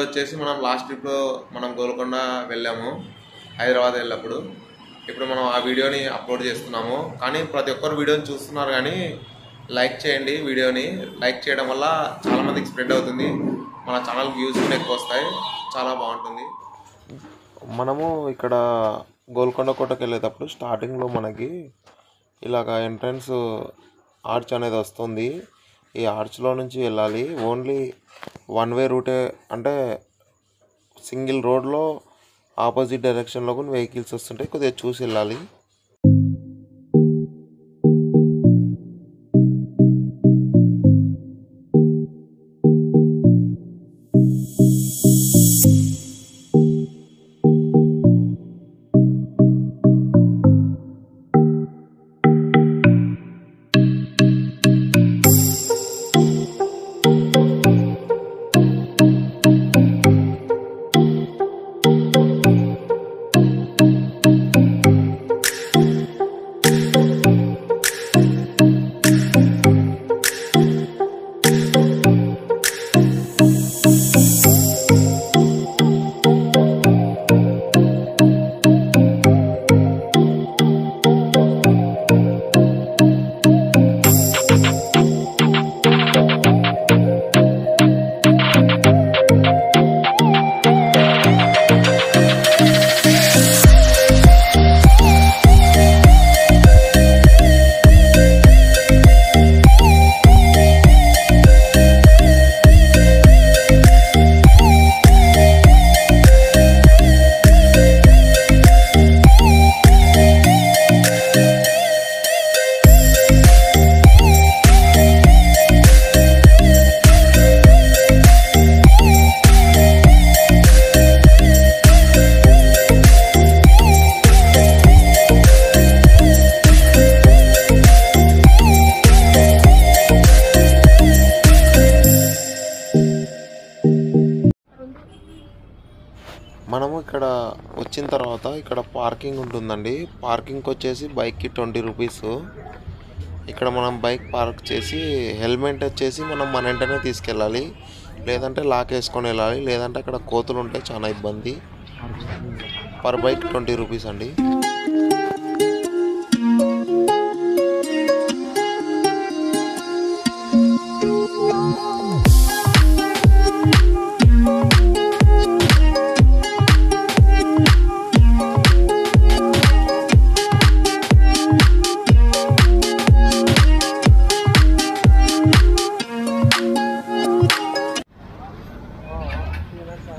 వచ్చేసి మనం లాస్ట్ ట్రిప్లో మనం గోల్కొండ వెళ్ళాము హైదరాబాద్ వెళ్ళినప్పుడు. ఇప్పుడు మనం ఆ వీడియోని అప్లోడ్ చేస్తున్నాము. కానీ ప్రతి ఒక్కరు వీడియోని చూస్తున్నారు, కానీ లైక్ చేయండి. వీడియోని లైక్ చేయడం వల్ల చాలామందికి స్ప్రెడ్ అవుతుంది, మన ఛానల్ వ్యూస్ కూడా ఎక్కువ వస్తాయి, చాలా బాగుంటుంది. మనము ఇక్కడ గోల్కొండ కోటకి వెళ్ళేటప్పుడు స్టార్టింగ్లో మనకి ఇలాగ ఎంట్రన్స్ ఆర్చ్ అనేది వస్తుంది. ఈ ఆర్చ్లో నుంచి వెళ్ళాలి. ఓన్లీ వన్ వే రూటే, అంటే సింగిల్ రోడ్లో ఆపోజిట్ డైరెక్షన్లో కూడా వెహికల్స్ వస్తుంటాయి, కొద్దిగా చూసి వెళ్ళాలి. మనము ఇక్కడ వచ్చిన తర్వాత ఇక్కడ పార్కింగ్ ఉంటుందండి. పార్కింగ్కి వచ్చేసి బైక్కి 20 రూపీస్. ఇక్కడ మనం బైక్ పార్క్ చేసి హెల్మెట్ వచ్చేసి మనం మన వెంటనే తీసుకెళ్ళాలి, లేదంటే లాక్ వేసుకొని వెళ్ళాలి, లేదంటే అక్కడ కోతులు ఉంటాయి, చాలా ఇబ్బంది. పర్ బైక్ 20 రూపీస్ అండి.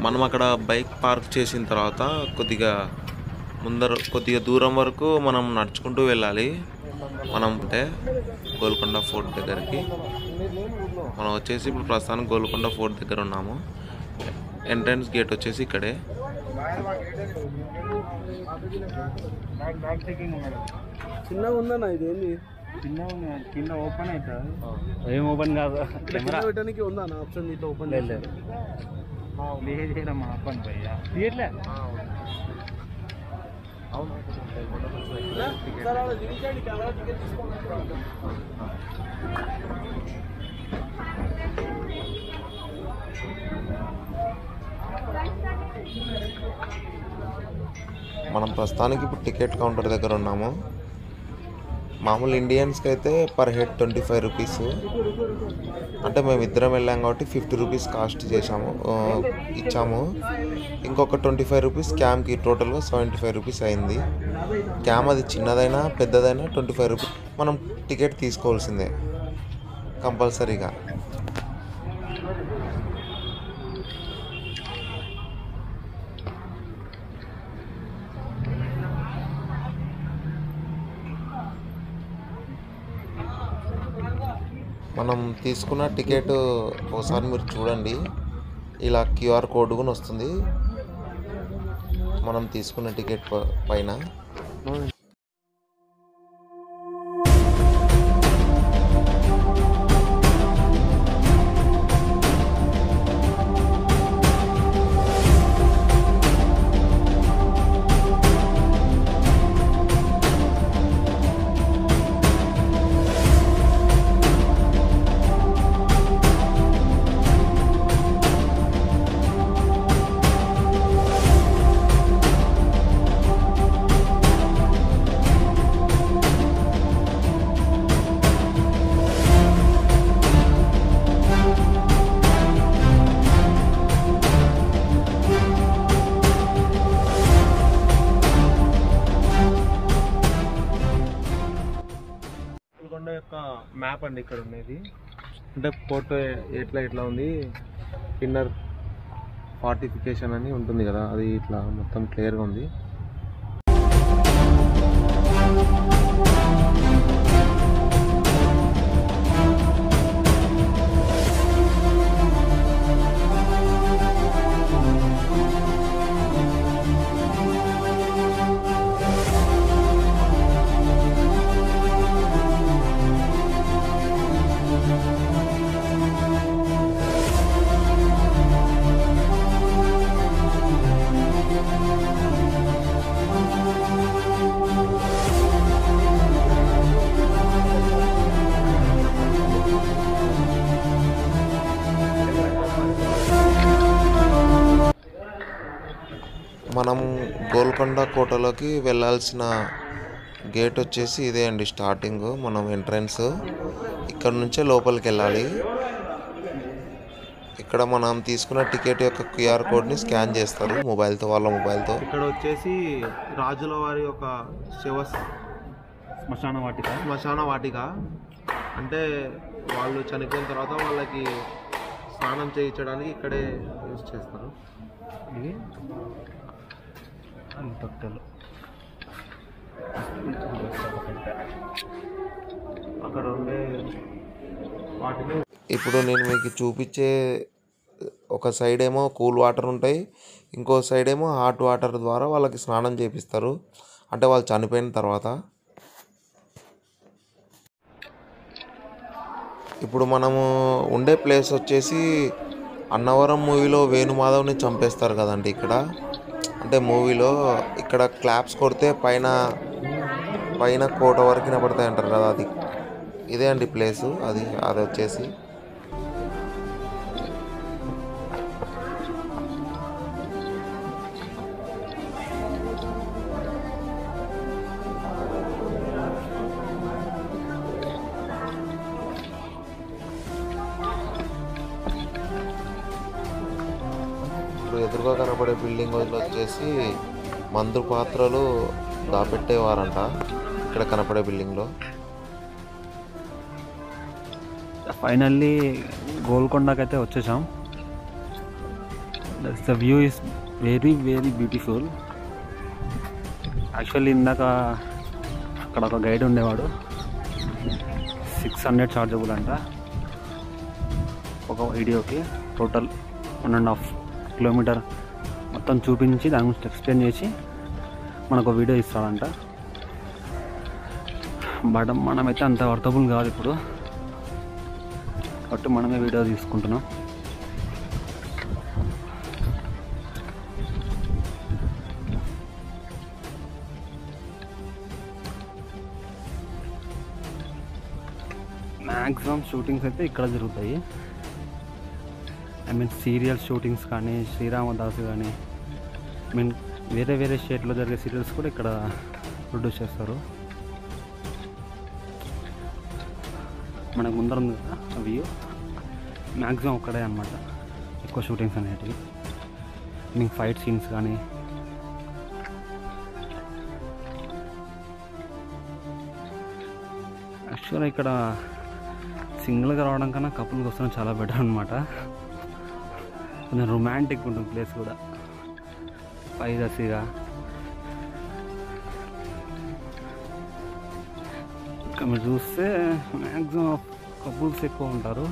మనం అక్కడ బైక్ పార్క్ చేసిన తర్వాత కొద్దిగా దూరం వరకు మనం నడుచుకుంటూ వెళ్ళాలి. మనం అంటే గోల్కొండ ఫోర్ట్ దగ్గరికి మనం వచ్చేసి ఇప్పుడు ప్రస్తుతానికి గోల్కొండ ఫోర్ట్ దగ్గర ఉన్నాము. ఎంట్రన్స్ గేట్ వచ్చేసి ఇక్కడే. చిన్నగా ఉందన్న, ఇదేంది కింద ఓపెన్ అవుతుంది, ఏం ఓపెన్ కాదు. పెట్టడానికి ఉందా ఆప్షన్? ఇట్లా ఓపెన్ లేదు, లేదమ్మా ఓపెన్ తీయట్లే. మనం ప్రస్తుతానికి ఇప్పుడు టికెట్ కౌంటర్ దగ్గర ఉన్నాము. మామూలు ఇండియన్స్కి అయితే పర్ హెడ్ 25 రూపీస్. అంటే మేము ఇద్దరం వెళ్ళాం కాబట్టి 50 రూపీస్ కాస్ట్ ఇచ్చాము. ఇంకొక 25 రూపీస్ క్యామ్కి, టోటల్గా 75 రూపీస్ అయింది. క్యామ్ అది చిన్నదైనా పెద్దదైనా 25 రూపీస్ మనం టికెట్ తీసుకోవాల్సిందే కంపల్సరీగా. మనం తీసుకున్న టికెట్ ఒకసారి మీరు చూడండి, ఇలా క్యూఆర్ కోడ్ కూడా వస్తుంది మనం తీసుకున్న టికెట్ పైన. మ్యాప్ అండి ఇక్కడ ఉండేది. అంటే ఫోటో ఎట్లా ఉంది, ఇన్నర్ ఫార్టిఫికేషన్ అని ఉంటుంది కదా, అది ఇట్లా మొత్తం క్లియర్గా ఉంది. మనం గోల్కొండ కోటలోకి వెళ్ళాల్సిన గేట్ వచ్చేసి ఇదే అండి. స్టార్టింగ్ మనం ఎంట్రన్స్ ఇక్కడ నుంచే లోపలికి వెళ్ళాలి. ఇక్కడ మనం తీసుకున్న టికెట్ యొక్క క్యూఆర్ కోడ్ని స్కాన్ చేస్తారు వాళ్ళ మొబైల్తో. ఇక్కడ వచ్చేసి రాజుల వారి ఒక శ్మశాన వాటిక అంటే వాళ్ళు చనిపోయిన తర్వాత వాళ్ళకి స్నానం చేయించడానికి ఇక్కడే యూజ్ చేస్తారు. ఇది అక్కడ ఉండే వాటిని ఇప్పుడు నేను మీకు చూపించే ఒక సైడ్ ఏమో కూల్ వాటర్ ఉంటాయి, ఇంకో సైడ్ ఏమో హాట్ వాటర్ ద్వారా వాళ్ళకి స్నానం చేపిస్తారు, అంటే వాళ్ళు చనిపోయిన తర్వాత. ఇప్పుడు మనము ఉండే ప్లేస్ వచ్చేసి అన్నవరం మూవీలో వేణుమాధవ్ని చంపేస్తారు కదండి ఇక్కడ. అంటే మూవీలో ఇక్కడ క్లాప్స్ కొడితే పైన కోట వరకు వినపడతాయి అంటారు కదా, అది ఇదే అండి ప్లేసు. అది వచ్చేసి ఎదురుగా కనపడే బిల్డింగ్ వచ్చేసి మందు పాత్రలు దాపెట్టేవారంట ఇక్కడ కనపడే బిల్డింగ్లో. ఫైనల్లీ గోల్కొండకైతే వచ్చేసాం. The view is very very beautiful. Actually ఇందాక అక్కడ ఒక గైడ్ ఉండేవాడు, 600 చార్జబుల్ అంట ఒక వీడియోకి. టోటల్ 1.5 కిలోమీటర్ మొత్తం చూపించి దాని గురించి ఎక్స్ప్లెయిన్ చేసి మనకు వీడియో ఇస్తాడంట. బట్ మనమైతే అంత వర్తబుల్ కాదు ఇప్పుడు, కాబట్టి మనమే వీడియో తీసుకుంటున్నాం. మ్యాక్సిమం షూటింగ్స్ అయితే ఇక్కడ జరుగుతాయి. సీరియల్ షూటింగ్స్ కానీ, శ్రీరామదాసు కానీ, వేరే స్టేట్లో జరిగే సీరియల్స్ కూడా ఇక్కడ ప్రొడ్యూస్ చేస్తారు. మనకు ముందర ఉంది కదా వ్యూ, మ్యాక్సిమం ఒక్కడే అనమాట ఎక్కువ షూటింగ్స్ అనేటివి. ఫైట్ సీన్స్ కానీ, యాక్చువల్గా ఇక్కడ సింగిల్గా రావడం కన్నా కపుల్కి వస్తడం చాలా బెటర్ అనమాట. కొంచెం రొమాంటిక్ ఉంటుంది ప్లేస్ కూడా, పైరసీగా. ఇక్కడ మీరు చూస్తే మ్యాక్సిమం కపుల్స్ ఎక్కువ ఉంటారు,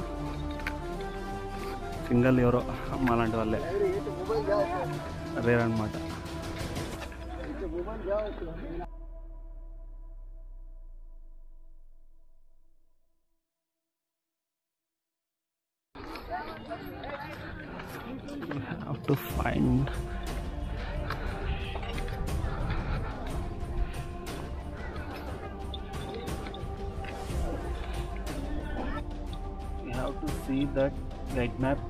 సింగిల్ ఎవరో మాలాంటి వాళ్ళే రేర్ అనమాట. Have to find we have to see that guide map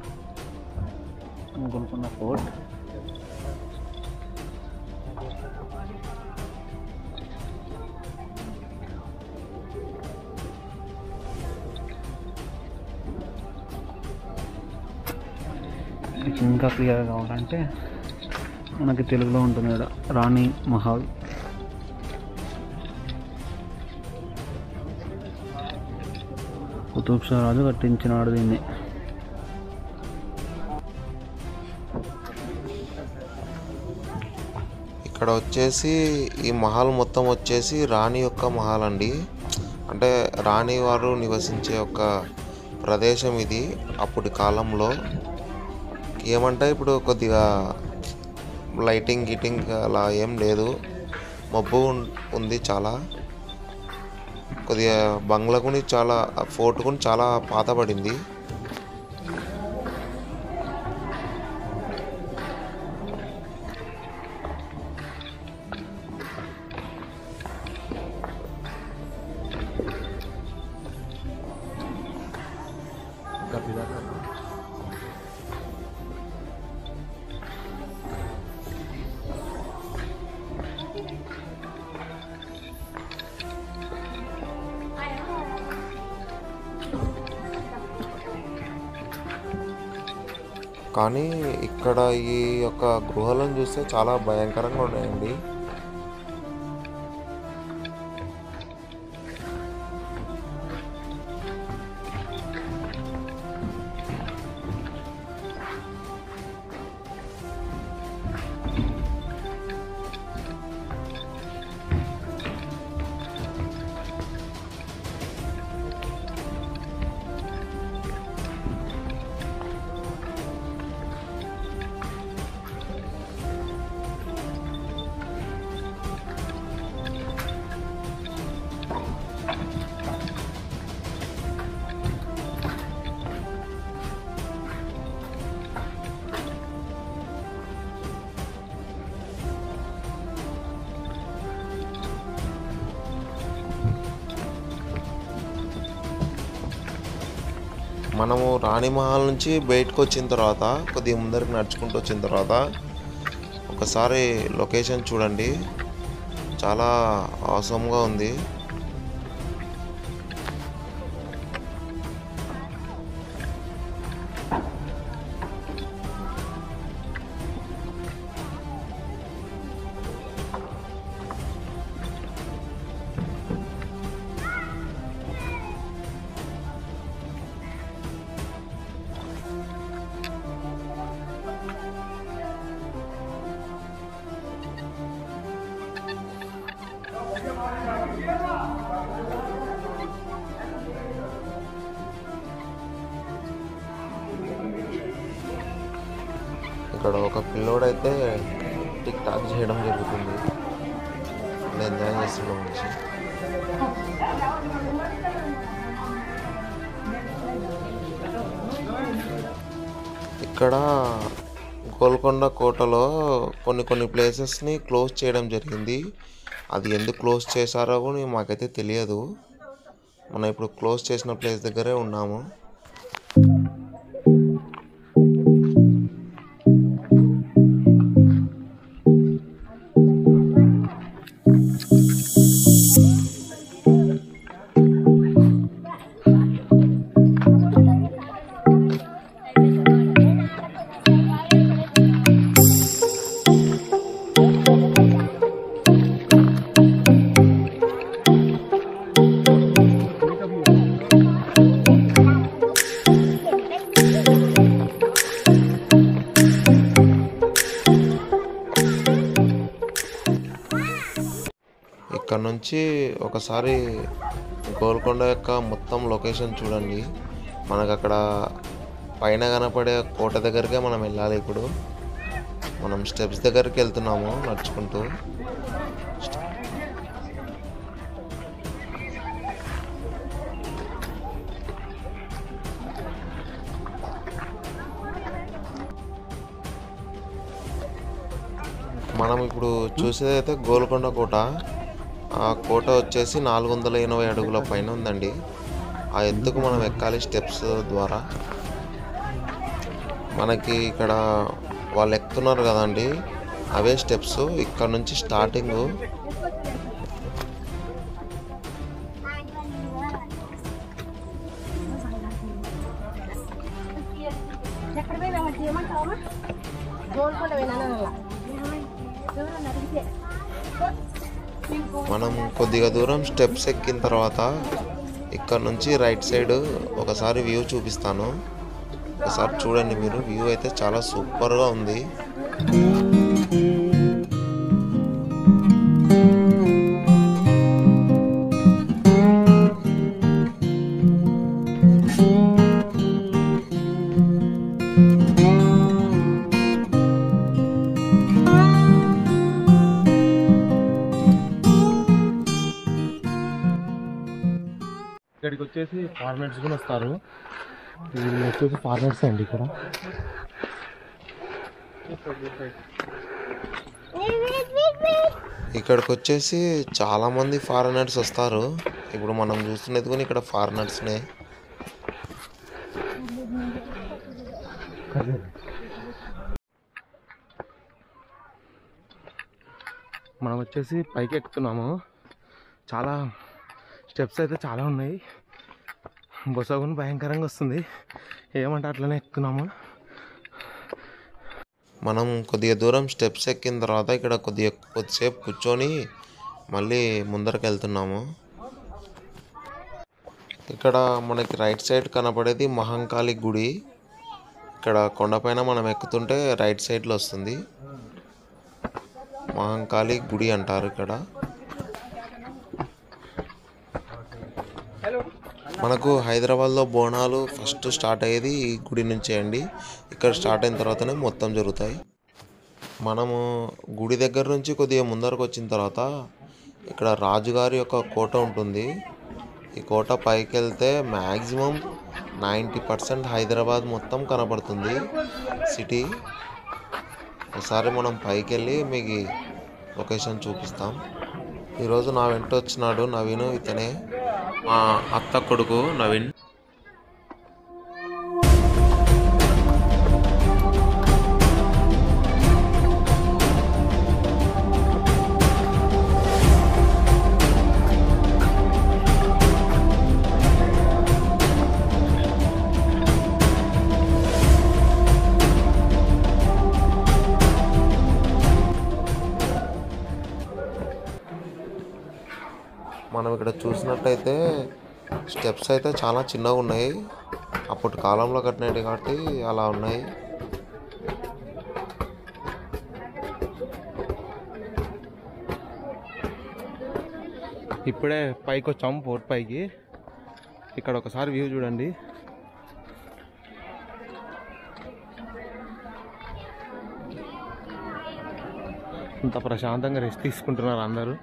in Golconda Fort. ఇంకా క్లియర్గా కావాలంటే మనకి తెలుగులో ఉంటుంది కదా, రాణి మహల్. కుతుబ్ షా రాజు కట్టించినాడు దీన్ని. ఇక్కడ వచ్చేసి ఈ మహల్ మొత్తం వచ్చేసి రాణి యొక్క మహల్ అండి. అంటే రాణి వారు నివసించే ఒక ప్రదేశం ఇది అప్పటి కాలంలో. ఏమంటే ఇప్పుడు కొద్దిగా లైటింగ్ గిటింగ్ అలా ఏం లేదు, మబ్బు ఉంది చాలా. కొద్దిగా బంగ్లా కూడా చాలా, ఫోర్ట్ కూడా చాలా పాతబడింది. కానీ ఇక్కడ ఈ యొక్క గృహాలను చూస్తే చాలా భయంకరంగా ఉన్నాయండి. మనము రాణిమహల్ నుంచి బయటకు వచ్చిన తర్వాత కొద్దిగా ముందరికి నడుచుకుంటూ వచ్చిన తర్వాత ఒకసారి లొకేషన్ చూడండి, చాలా ఆసమ్గా ఉంది. ఇక్కడ ఒక పిల్లోడైతే టిక్ టాక్ చేయడం జరుగుతుంది, ఎంజాయ్ చేస్తున్నాం మంచి. ఇక్కడ గోల్కొండ కోటలో కొన్ని ప్లేసెస్ని క్లోజ్ చేయడం జరిగింది. అది ఎందుకు క్లోజ్ చేశారో కూడా మాకైతే తెలియదు. మనం ఇప్పుడు క్లోజ్ చేసిన ప్లేస్ దగ్గరే ఉన్నాము. ఇక్కడ నుంచి ఒకసారి గోల్కొండ యొక్క మొత్తం లొకేషన్ చూడండి. మనకు అక్కడ పైన కనపడే కోట దగ్గరికే మనం వెళ్ళాలి. ఇప్పుడు మనం స్టెప్స్ దగ్గరికి వెళ్తున్నాము నడుచుకుంటూ. మనం ఇప్పుడు చూసేదైతే గోల్కొండ కోట. ఆ కోట వచ్చేసి 480 అడుగుల పైన ఉందండి. ఆ ఎత్తుకు మనం ఎక్కాలి స్టెప్స్ ద్వారా. మనకి ఇక్కడ వాళ్ళు ఎక్కుతున్నారు కదండి, అవే స్టెప్స్. ఇక్కడ నుంచి స్టార్టింగ్ మనం కొద్దిగా దూరం స్టెప్స్ ఎక్కిన తర్వాత ఇక్కడ నుంచి రైట్ సైడ్ ఒకసారి వ్యూ చూపిస్తాను, ఒకసారి చూడండి మీరు. వ్యూ అయితే చాలా సూపర్గా ఉంది. ఇక్కడికి వచ్చేసి ఫారినర్స్ కూడా వస్తారు. వీళ్ళు వచ్చేసి ఫారినర్స్ అండి ఇక్కడ. ఇక్కడికి వచ్చేసి చాలా మంది ఫారినర్స్ వస్తారు. ఇప్పుడు మనం చూస్తున్నది కూడా ఇక్కడ ఫారినర్స్నే. మనం వచ్చేసి పైకి ఎక్కుతున్నాము. చాలా స్టెప్స్ అయితే చాలా ఉన్నాయి. బొసగుని భయంకరంగా వస్తుంది. ఏమంటే అట్లనే ఎక్కుతున్నాము. మనం కొద్దిగా దూరం స్టెప్స్ ఎక్కిన తర్వాత ఇక్కడ కొద్దిసేపు కూర్చొని మళ్ళీ ముందరకు వెళ్తున్నాము. ఇక్కడ మనకి రైట్ సైడ్ కనపడేది మహంకాళి గుడి. ఇక్కడ కొండపైన మనం ఎక్కుతుంటే రైట్ సైడ్లో వస్తుంది. మహంకాళి గుడి అంటారు ఇక్కడ. మనకు హైదరాబాద్లో బోనాలు ఫస్ట్ స్టార్ట్ అయ్యేది ఈ గుడి నుంచే అండి. ఇక్కడ స్టార్ట్ అయిన తర్వాతనే మొత్తం జరుగుతాయి. మనము గుడి దగ్గర నుంచి కొద్దిగా ముందరకు వచ్చిన తర్వాత ఇక్కడ రాజుగారి యొక్క కోట ఉంటుంది. ఈ కోట పైకి వెళ్తే మ్యాక్సిమం 90% హైదరాబాద్ మొత్తం కనపడుతుంది సిటీ. ఒకసారి మనం పైకి వెళ్ళి మీకు లొకేషన్ చూపిస్తాం. ఈరోజు నా వెంట వచ్చినాడు నవీన్. ఇతనే మా అత్త కొడుకు నవీన్. మనం ఇక్కడ చూసినట్టయితే స్టెప్స్ అయితే చాలా చిన్నగా ఉన్నాయి. అప్పటి కాలంలో కట్టినవి కాబట్టి అలా ఉన్నాయి. ఇప్పుడే పైకి వచ్చాము, ఫోర్ట్ పైకి. ఇక్కడ ఒకసారి వ్యూ చూడండి. ఇంత ప్రశాంతంగా రెస్ట్ తీసుకుంటున్నారు అందరూ.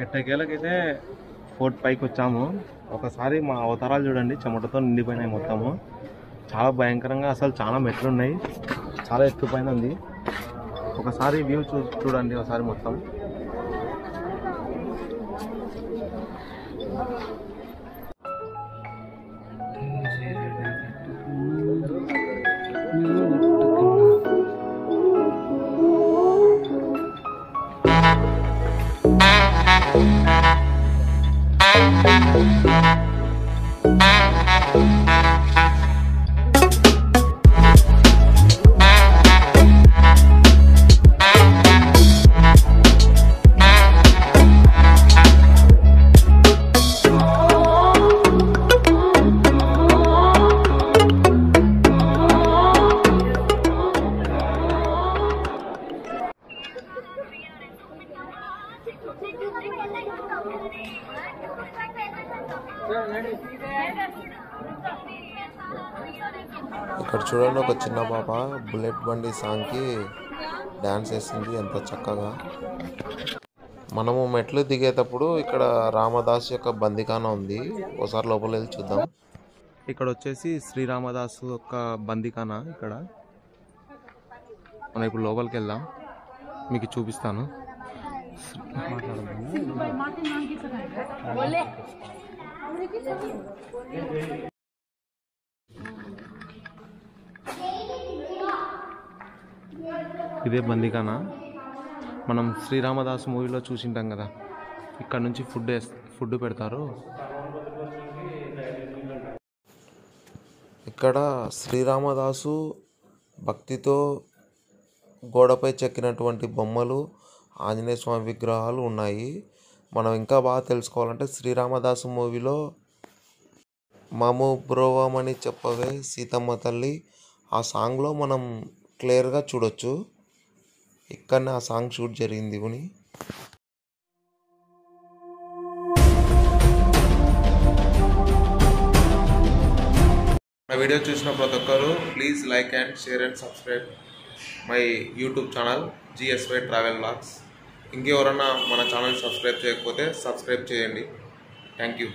ఎట్టకేలకైతే ఫోర్ట్ పైకి వచ్చాము. ఒకసారి మా అవతారాలు చూడండి, చెమటతో నిండిపోయినాయి మొత్తము. చాలా భయంకరంగా, అసలు చాలా మెట్లు ఉన్నాయి. చాలా ఎత్తు పైన ఉంది. ఒకసారి వ్యూ చూడండి ఒకసారి మొత్తం. ఇక్కడ చూడండి, ఒక చిన్న పాప బుల్లెట్ బండి సాంగ్కి డ్యాన్స్ వేస్తుంది ఎంత చక్కగా. మనము మెట్లు దిగేటప్పుడు ఇక్కడ రామదాస్ యొక్క బందికాన ఉంది. ఒకసారి లోపల వెళ్ళి చూద్దాం. ఇక్కడ వచ్చేసి శ్రీరామదాసు యొక్క బందికాన. ఇక్కడ మనం ఇప్పుడు లోపలికి వెళ్దాం, మీకు చూపిస్తాను. ఇదే బందికాన. మనం శ్రీరామదాసు మూవీలో చూసింటాం కదా, ఇక్కడ నుంచి ఫుడ్ పెడతారు. ఇక్కడ శ్రీరామదాసు భక్తితో గోడపై చెక్కినటువంటి బొమ్మలు ఆంజనేయ స్వామి విగ్రహాలు ఉన్నాయి. మనం ఇంకా బాగా తెలుసుకోవాలంటే శ్రీరామదాసు మూవీలో మము బ్రోవమని చెప్పవే సీతమ్మ తల్లి ఆ సాంగ్లో మనం క్లియర్గా చూడొచ్చు. ఇక్కడనే ఆ సాంగ్ షూట్ జరిగింది. నా వీడియో చూసిన ప్రతి ఒక్కరు please like and share and subscribe my YouTube channel GSY travel vlogs. ఇంకెవరన్నా మన ఛానల్ సబ్స్క్రైబ్ చేయకపోతే సబ్స్క్రైబ్ చేయండి. Thank you.